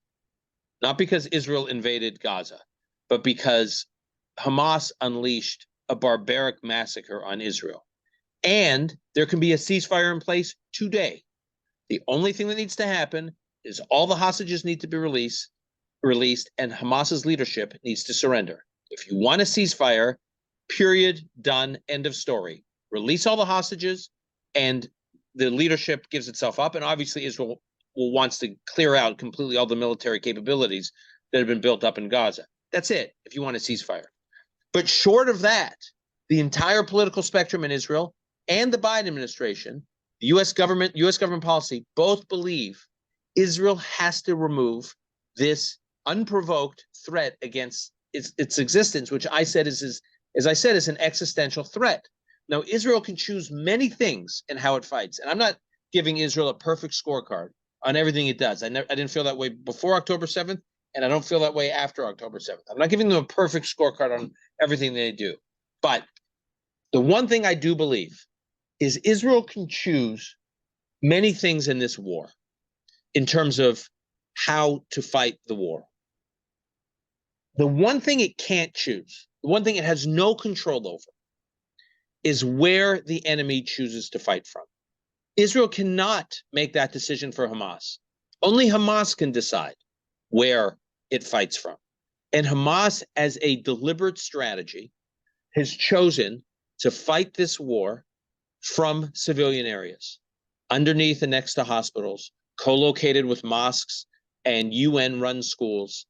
B: not because Israel invaded Gaza, but because Hamas unleashed a barbaric massacre on Israel. And there can be a ceasefire in place today. The only thing that needs to happen is all the hostages need to be released, and Hamas's leadership needs to surrender. If you want a ceasefire, period, done, end of story. Release all the hostages, and the leadership gives itself up. And obviously, Israel wants to clear out completely all the military capabilities that have been built up in Gaza. That's it, if you want a ceasefire. But short of that, the entire political spectrum in Israel and the Biden administration, the U.S. government policy, both believe Israel has to remove this unprovoked threat against its existence, which I said is an existential threat. Now, Israel can choose many things in how it fights, and I'm not giving Israel a perfect scorecard on everything it does. I didn't feel that way before October 7th, and I don't feel that way after October 7th. I'm not giving them a perfect scorecard on everything they do. But the one thing I do believe is Israel can choose many things in this war in terms of how to fight the war. The one thing it can't choose, the one thing it has no control over, is where the enemy chooses to fight from. Israel cannot make that decision for Hamas. Only Hamas can decide where it fights from. And Hamas, as a deliberate strategy, has chosen to fight this war from civilian areas, underneath and next to hospitals, co-located with mosques and UN-run schools.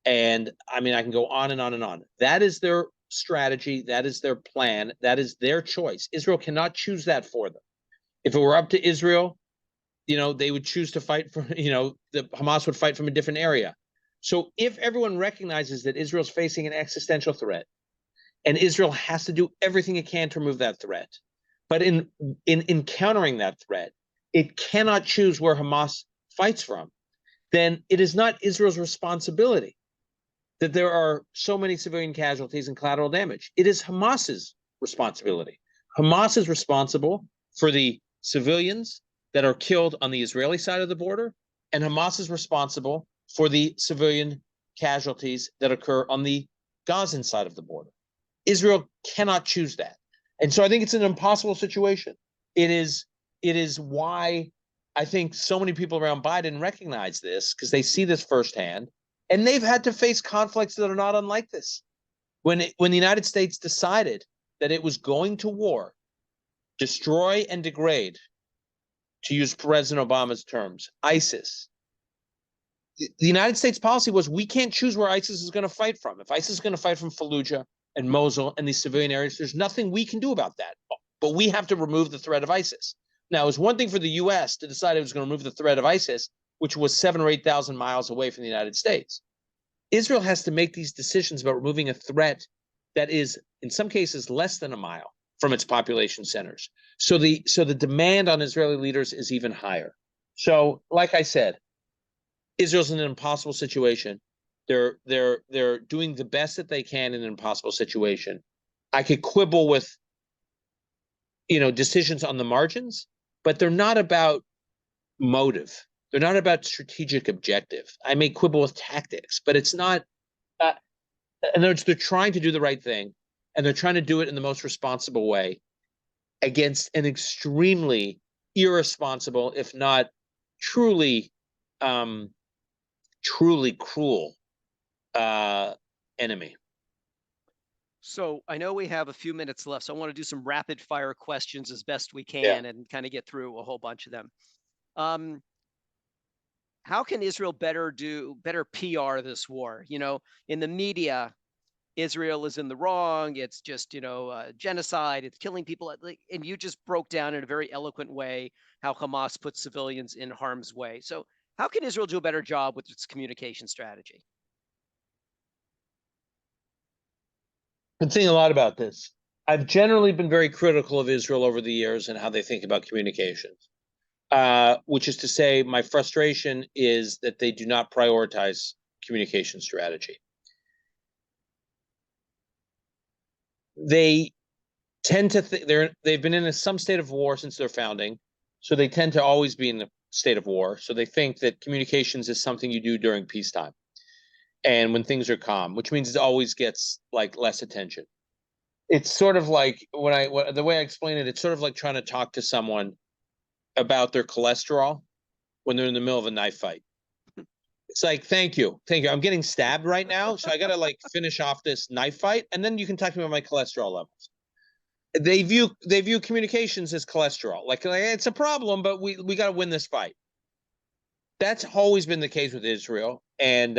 B: And I mean, I can go on and on and on. That is their strategy. That is their plan. That is their choice. Israel cannot choose that for them. If it were up to Israel, they would choose to fight for, the Hamas would fight from a different area. So if everyone recognizes that Israel's facing an existential threat, and Israel has to do everything it can to remove that threat, but in countering that threat, it cannot choose where Hamas fights from, then it is not Israel's responsibility that there are so many civilian casualties and collateral damage. It is Hamas's responsibility. Hamas is responsible for the civilians that are killed on the Israeli side of the border, and Hamas is responsible for the civilian casualties that occur on the Gazan side of the border. Israel cannot choose that. And so I think it's an impossible situation. It is why I think so many people around Biden recognize this, because they see this firsthand, and they've had to face conflicts that are not unlike this. When the United States decided that it was going to war, destroy and degrade, to use President Obama's terms, ISIS, the United States policy was, we can't choose where ISIS is going to fight from. If ISIS is going to fight from Fallujah and Mosul and these civilian areas, there's nothing we can do about that. But we have to remove the threat of ISIS. Now, it was one thing for the U.S. to decide it was going to remove the threat of ISIS, which was 7,000 or 8,000 miles away from the United States. Israel has to make these decisions about removing a threat that is, in some cases, less than a mile from its population centers. So the demand on Israeli leaders is even higher. So, like I said, Israel's in an impossible situation. They're doing the best that they can in an impossible situation. I could quibble with, decisions on the margins, but they're not about motive. They're not about strategic objective. I may quibble with tactics, but it's not. In other words, they're trying to do the right thing, and they're trying to do it in the most responsible way against an extremely irresponsible, if not truly cruel enemy.
A: So I know we have a few minutes left, so I want to do some rapid fire questions as best we can and kind of get through a whole bunch of them. how can Israel do better PR this war? In the media, Israel is in the wrong. It's just, genocide. It's killing people. And you just broke down in a very eloquent way how Hamas puts civilians in harm's way. So, how can Israel do a better job with its communication strategy?
B: Been thinking a lot about this. I've generally been very critical of Israel over the years and how they think about communications. Which is to say, my frustration is that they do not prioritize communication strategy. They tend to they've been in some state of war since their founding, so they tend to always be in a state of war. So they think that communications is something you do during peacetime and when things are calm, which means it always gets like less attention. It's sort of like the way I explain it, it's sort of like trying to talk to someone about their cholesterol when they're in the middle of a knife fight. It's like, thank you. I'm getting stabbed right now, so I gotta like finish off this knife fight, and then you can talk to me about my cholesterol levels. They view communications as cholesterol. Like it's a problem, but we got to win this fight. That's always been the case with Israel, and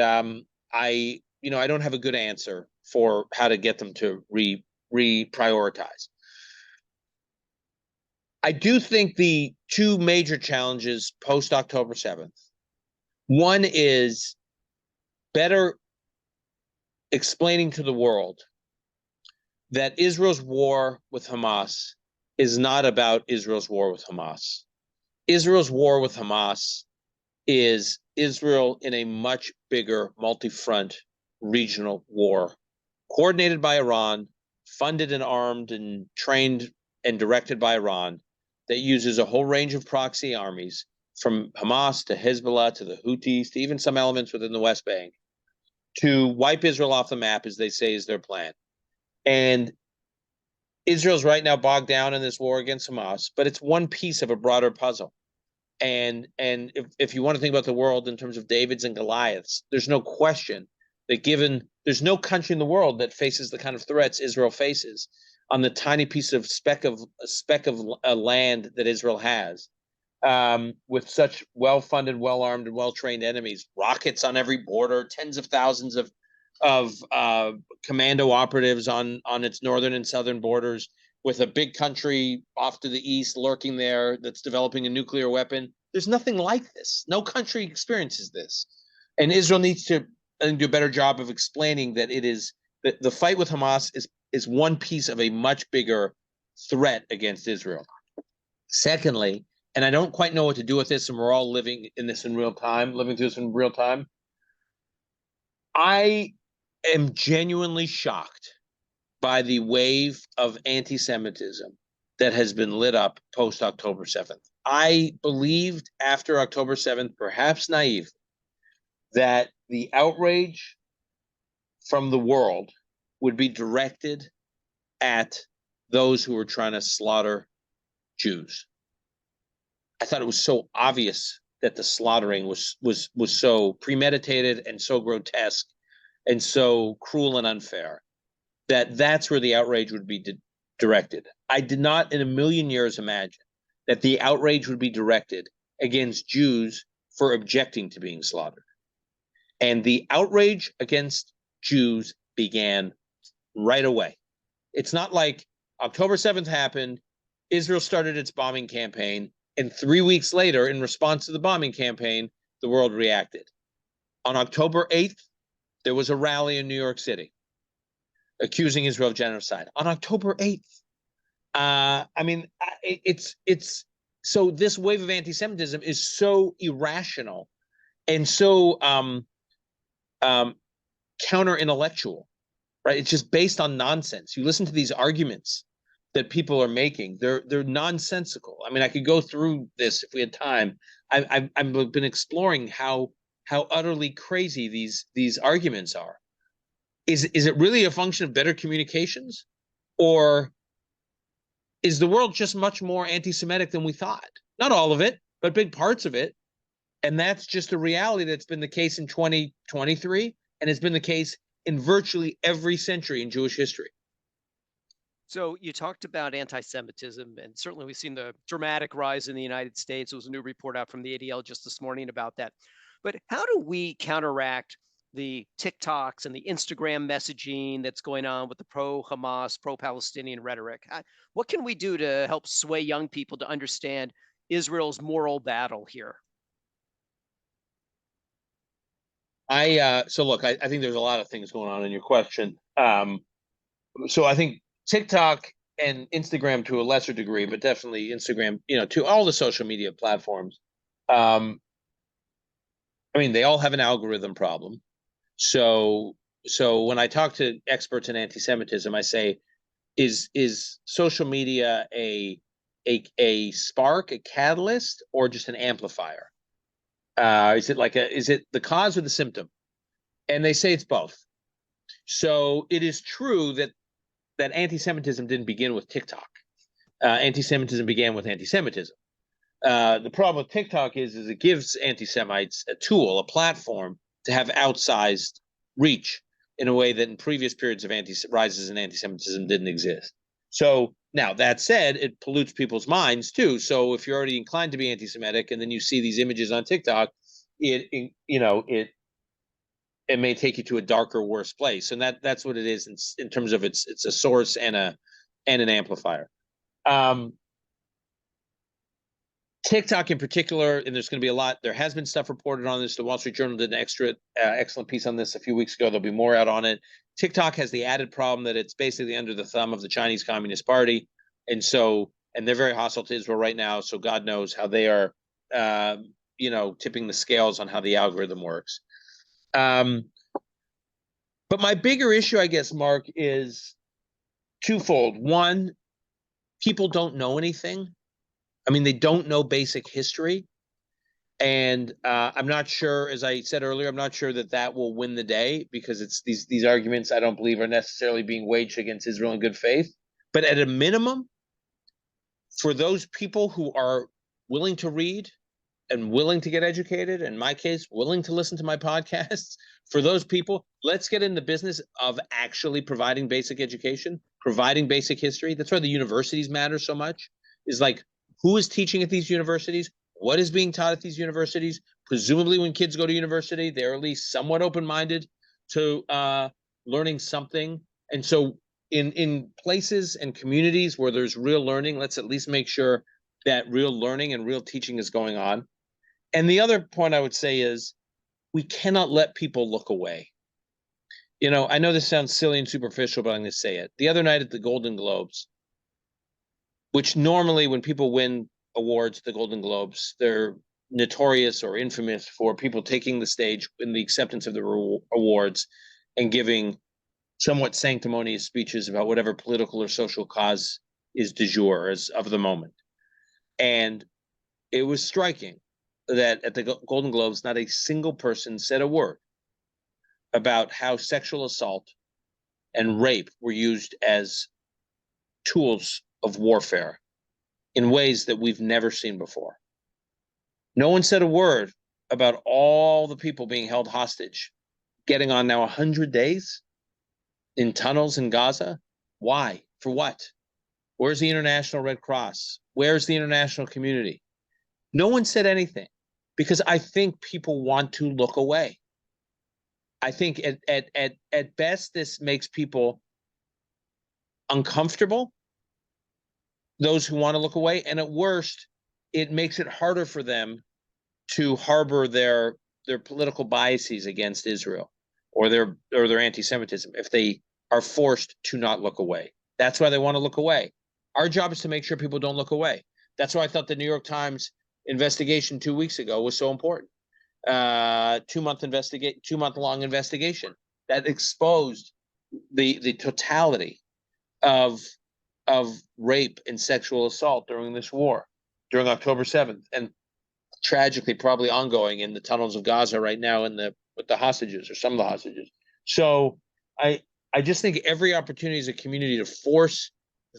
B: I don't have a good answer for how to get them to reprioritize. I do think the two major challenges post October 7th. One is better explaining to the world that Israel's war with Hamas is not about Israel's war with Hamas. Israel's war with Hamas is Israel in a much bigger multi-front regional war, coordinated by Iran, funded and armed and trained and directed by Iran, that uses a whole range of proxy armies, from Hamas to Hezbollah to the Houthis to even some elements within the West Bank, to wipe Israel off the map, as they say is their plan. And Israel's right now bogged down in this war against Hamas, but it's one piece of a broader puzzle. And if you want to think about the world in terms of Davids and Goliaths, there's no question that there's no country in the world that faces the kind of threats Israel faces on the tiny piece of speck of land that Israel has, with such well-funded, well-armed, and well-trained enemies, rockets on every border, tens of thousands of commando operatives on its northern and southern borders, with a big country off to the east lurking there that's developing a nuclear weapon. There's nothing like this. No country experiences this. And Israel needs to do a better job of explaining that it is that the fight with Hamas is one piece of a much bigger threat against Israel. Secondly, and I don't quite know what to do with this, and we're all living through this in real time. I am genuinely shocked by the wave of anti-Semitism that has been lit up post October 7th. I believed after October 7th, perhaps naive, that the outrage from the world would be directed at those who were trying to slaughter Jews. I thought it was so obvious that the slaughtering was so premeditated and so grotesque and so cruel and unfair that that's where the outrage would be directed. I did not in a million years imagine that the outrage would be directed against Jews for objecting to being slaughtered. And the outrage against Jews began right away. It's not like October 7th happened, Israel started its bombing campaign, and 3 weeks later, in response to the bombing campaign, the world reacted. On October 8th, there was a rally in New York City accusing Israel of genocide. On October 8th. It's so this wave of anti-Semitism is so irrational and so counter-intellectual, right? It's just based on nonsense. You listen to these arguments that people are making; they're nonsensical. I mean, I could go through this if we had time. I've been exploring how utterly crazy these arguments are. Is it really a function of better communications, or is the world just much more anti-Semitic than we thought? Not all of it, but big parts of it. And that's just a reality that's been the case in 2023, and it's been the case in virtually every century in Jewish history.
A: So you talked about anti-Semitism, and certainly we've seen the dramatic rise in the United States. There was a new report out from the ADL just this morning about that. But how do we counteract the TikToks and the Instagram messaging that's going on with the pro-Hamas, pro-Palestinian rhetoric? What can we do to help sway young people to understand Israel's moral battle here?
B: So look, I think there's a lot of things going on in your question. So I think TikTok and Instagram to a lesser degree, but definitely Instagram, to all the social media platforms. Um, I mean, they all have an algorithm problem. So when I talk to experts in anti-Semitism, I say, is social media a spark, a catalyst, or just an amplifier? Is it the cause or the symptom? And they say it's both. So it is true that anti-Semitism didn't begin with TikTok. Anti-Semitism began with anti-Semitism. The problem with TikTok is it gives anti-Semites a tool, a platform to have outsized reach in a way that in previous periods of rises in anti-Semitism didn't exist. So now that said, it pollutes people's minds too. So if you're already inclined to be anti-Semitic and then you see these images on TikTok, it may take you to a darker, worse place. And that's what it is in terms of it's a source and an amplifier. TikTok in particular, and there's going to be a lot. There has been stuff reported on this. The Wall Street Journal did an excellent piece on this a few weeks ago. There'll be more out on it. TikTok has the added problem that it's basically under the thumb of the Chinese Communist Party, and they're very hostile to Israel right now. So God knows how they are, tipping the scales on how the algorithm works. But my bigger issue, I guess, Mark, is twofold. One, people don't know anything. I mean, they don't know basic history. And I'm not sure, as I said earlier, I'm not sure that will win the day, because it's these arguments I don't believe are necessarily being waged against Israel in good faith. But at a minimum, for those people who are willing to read and willing to get educated, in my case, willing to listen to my podcasts, for those people, let's get in the business of actually providing basic education, providing basic history. That's why the universities matter so much, is like, who is teaching at these universities? What is being taught at these universities? Presumably when kids go to university, they're at least somewhat open-minded to learning something. And so in places and communities where there's real learning, let's at least make sure that real learning and real teaching is going on. And the other point I would say is, we cannot let people look away. I know this sounds silly and superficial, but I'm going to say it. The other night at the Golden Globes, which normally when people win awards, the Golden Globes, they're notorious or infamous for people taking the stage in the acceptance of the awards and giving somewhat sanctimonious speeches about whatever political or social cause is du jour, as of the moment. And it was striking that at the Golden Globes, not a single person said a word about how sexual assault and rape were used as tools of warfare in ways that we've never seen before. No one said a word about all the people being held hostage, getting on now 100 days in tunnels in Gaza. Why? For what? Where's the International Red Cross? Where's the international community? No one said anything, because I think people want to look away. I think at best, this makes people uncomfortable, those who want to look away, and at worst, it makes it harder for them to harbor their political biases against Israel or their anti-Semitism if they are forced to not look away. That's why they want to look away. Our job is to make sure people don't look away. That's why I thought the New York Times investigation 2 weeks ago was so important. 2-month long investigation that exposed the totality of rape and sexual assault during this war, during October 7th, and tragically probably ongoing in the tunnels of Gaza right now with the hostages, or some of the hostages. So I just think every opportunity as a community to force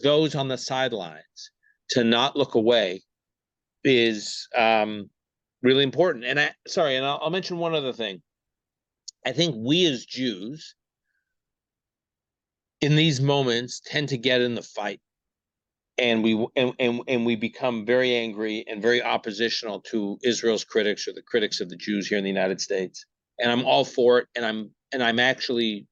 B: those on the sidelines to not look away is really important. And I'll mention one other thing. I think we as Jews in these moments tend to get in the fight. and we become very angry and very oppositional to Israel's critics or the critics of the Jews here in the United States. And I'm all for it, and I'm actually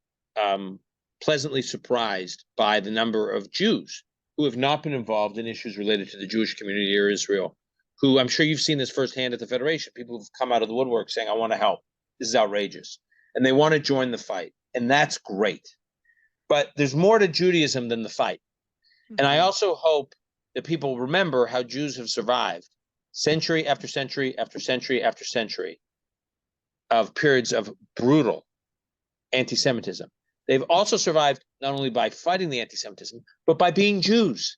B: pleasantly surprised by the number of Jews who have not been involved in issues related to the Jewish community or Israel, who I'm sure you've seen this firsthand at the Federation. People who've come out of the woodwork saying, I want to help. This is outrageous. And they want to join the fight. And that's great. But there's more to Judaism than the fight. And I also hope that people remember how Jews have survived century after century after century after century of periods of brutal anti-Semitism. They've also survived not only by fighting the anti-Semitism, but by being Jews.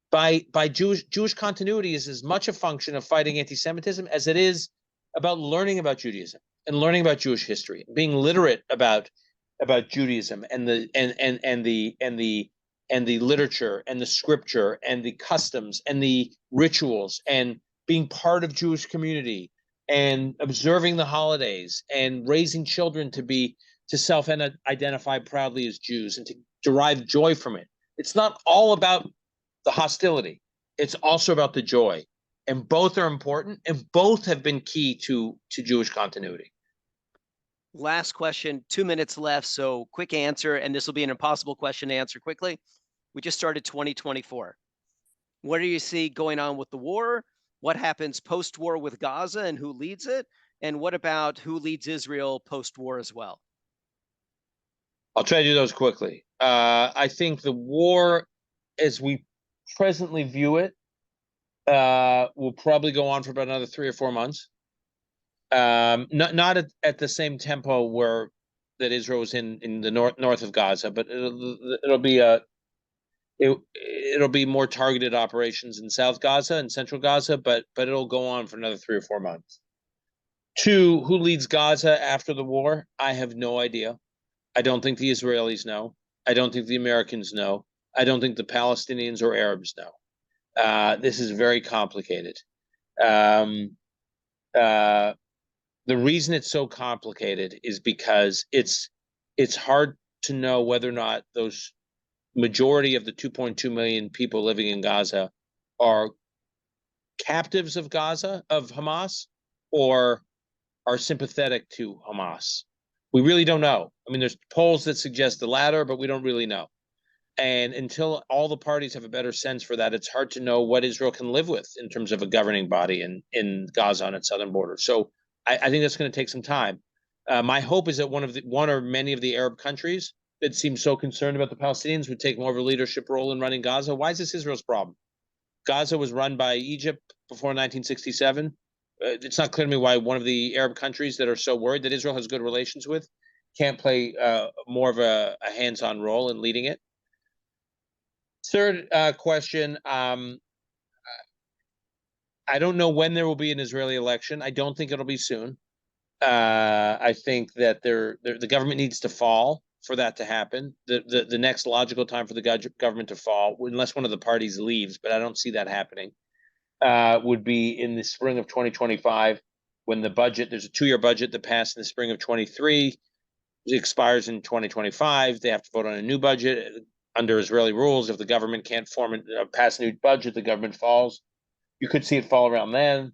B: By Jewish continuity is as much a function of fighting anti-Semitism as it is about learning about Judaism and learning about Jewish history, being literate about Judaism and the literature and the scripture and the customs and the rituals and being part of Jewish community and observing the holidays and raising children to self-identify proudly as Jews and to derive joy from it. It's not all about the hostility. It's also about the joy. And both are important, and both have been key to Jewish continuity.
A: Last question, 2 minutes left. So quick answer, and this will be an impossible question to answer quickly. We just started 2024. What do you see going on with the war? What happens post-war with Gaza and who leads it? And what about who leads Israel post-war as well?
B: I'll try to do those quickly. I think the war, as we presently view it, will probably go on for about another 3 or 4 months. Not at the same tempo where that Israel was in the north of Gaza, but it'll be more targeted operations in South Gaza and Central Gaza, but it'll go on for another 3 or 4 months. Two, who leads Gaza after the war? I have no idea. I don't think the Israelis know. I don't think the Americans know. I don't think the Palestinians or Arabs know. This is very complicated. Um, uh, the reason it's so complicated is because it's hard to know whether or not those majority of the 2.2 million people living in Gaza are captives of Hamas, or are sympathetic to Hamas. We really don't know. I mean, there's polls that suggest the latter, but we don't really know. And until all the parties have a better sense for that, it's hard to know what Israel can live with in terms of a governing body in Gaza on its southern border. So I think that's going to take some time. My hope is that one or many of the Arab countries that seem so concerned about the Palestinians would take more of a leadership role in running Gaza. Why is this Israel's problem? Gaza was run by Egypt before 1967. It's not clear to me why one of the Arab countries that are so worried that Israel has good relations with can't play more of a hands-on role in leading it. Third question, I don't know when there will be an Israeli election. I don't think it'll be soon. I think that the government needs to fall for that to happen. The next logical time for the government to fall, unless one of the parties leaves, but I don't see that happening, would be in the spring of 2025, when there's a 2-year budget that passed in the spring of 23. It expires in 2025. They have to vote on a new budget. Under Israeli rules, if the government can't pass a new budget, the government falls. You could see it fall around then.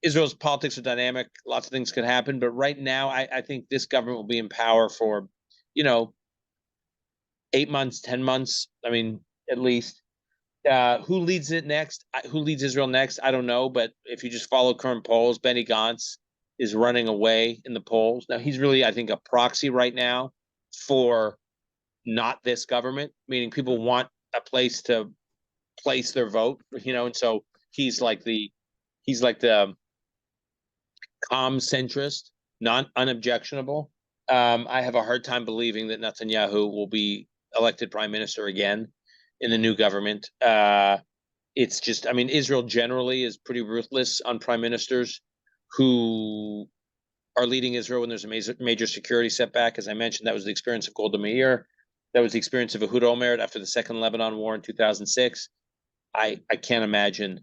B: Israel's politics are dynamic. Lots of things could happen. But right now, I think this government will be in power for, 8 months, 10 months. I mean, at least. Who leads it next? Who leads Israel next? I don't know. But if you just follow current polls, Benny Gantz is running away in the polls. Now, he's really, I think, a proxy right now for not this government, meaning people want a place to place their vote, and so he's like the calm centrist, not unobjectionable. I have a hard time believing that Netanyahu will be elected prime minister again in the new government. It's just, I mean, Israel generally is pretty ruthless on prime ministers who are leading Israel when there's a major security setback. As I mentioned, that was the experience of Golda Meir. That was the experience of Ehud Olmert after the Second Lebanon War in 2006. I can't imagine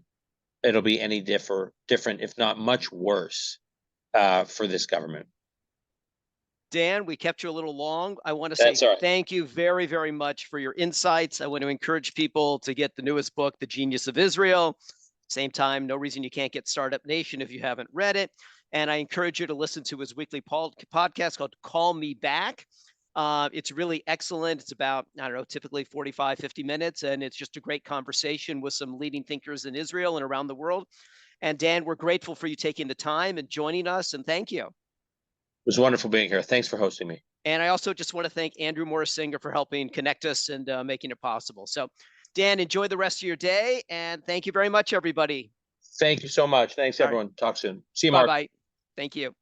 B: it'll be any different, if not much worse, for this government.
A: Dan, we kept you a little long. I want to say
B: That's all right.
A: thank you very, very much for your insights. I want to encourage people to get the newest book, The Genius of Israel. Same time, no reason you can't get Startup Nation if you haven't read it. And I encourage you to listen to his weekly podcast called Call Me Back. It's really excellent. It's about, I don't know, typically 45, 50 minutes. And it's just a great conversation with some leading thinkers in Israel and around the world. And Dan, we're grateful for you taking the time and joining us. And thank you.
B: It was wonderful being here. Thanks for hosting me.
A: And I also just want to thank Andrew Morris-Singer for helping connect us and making it possible. So, Dan, enjoy the rest of your day. And thank you very much, everybody.
B: Thank you so much. Thanks,
A: All right.
B: everyone. Talk soon. See you, Mark.
A: Bye-bye. Thank you.